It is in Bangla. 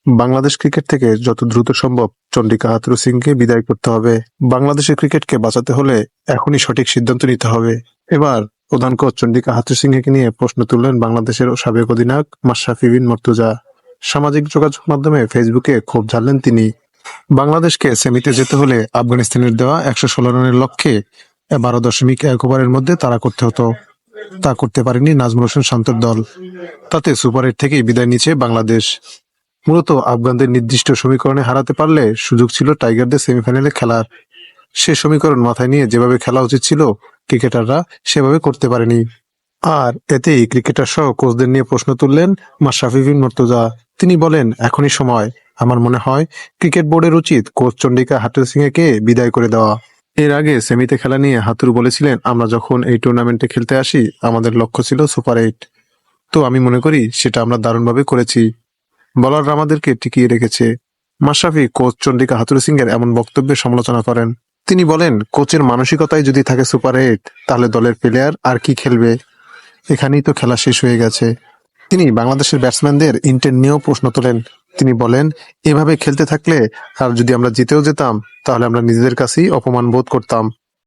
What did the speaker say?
বাংলাদেশ ক্রিকেট থেকে যত দ্রুত সম্ভব চন্ডিকা হাথুরু সিংকে বিদায় করতে হবে। বাংলাদেশের ক্রিকেটকে বাঁচাতে হলে এখনই সঠিক সিদ্ধান্ত নিতে হবে। এবার প্রধান কোচ চন্ডিকা হাথুরু সিংকে নিয়ে প্রশ্ন তুললেন বাংলাদেশের সাবেক অধিনায়ক মাশরাফি বিন মুর্তজা। সামাজিক যোগাযোগ মাধ্যমে ফেসবুকে ক্ষোভ ঝাড়লেন তিনি। বাংলাদেশকে সেমিতে যেতে হলে আফগানিস্তানের দেওয়া ১১৬ রানের লক্ষ্যে ১২.১ ওভারের মধ্যে তাড়া করতে হতো। তা করতে পারেনি নাজমুল হোসেন শান্তর দল। তাতে সুপার ৮ থেকেই বিদায় নিচ্ছে বাংলাদেশ। মূলত আফগানদের নির্দিষ্ট সমীকরণে হারাতে পারলে সুযোগ ছিল টাইগারদের সেমিফাইনালে খেলার। সে সমীকরণ মাথায় নিয়ে যেভাবে খেলা উচিত ছিল ক্রিকেটাররা সেভাবে করতে পারেনি। আর এতেই ক্রিকেটার সহ কোচদের নিয়ে প্রশ্ন তুললেন মাশরাফি বিন মুর্তজা। তিনি বলেন, এখনই সময়। আমার মনে হয় ক্রিকেট বোর্ডের উচিত কোচ চন্ডিকা হাথুরু সিংকে বিদায় করে দেওয়া। এর আগে সেমিতে খেলা নিয়ে হাথুরু বলেছিলেন, আমরা যখন এই টুর্নামেন্টে খেলতে আসি আমাদের লক্ষ্য ছিল সুপার ৮। তো আমি মনে করি সেটা আমরা দারুণভাবে করেছি। বলাররা আমাদেরকে টিকিয়ে রেখেছে। মাশরাফি কোচ চন্ডিকা হাথুরু সিংয়ের এমন বক্তব্যের সমালোচনা করেন। তিনি বলেন, কোচের মানসিকতায় যদি থাকে সুপার ৮ তাহলে দলের প্লেয়ার আর কি খেলবে? এখানেই তো খেলা শেষ হয়ে গেছে। তিনি বাংলাদেশের ব্যাটসম্যানদের ইন্টেন্ট নিয়েও প্রশ্ন তোলেন। তিনি বলেন, এভাবে খেলতে থাকলে আর যদি আমরা জিতেও যেতাম তাহলে আমরা নিজেদের কাছেই অপমান বোধ করতাম।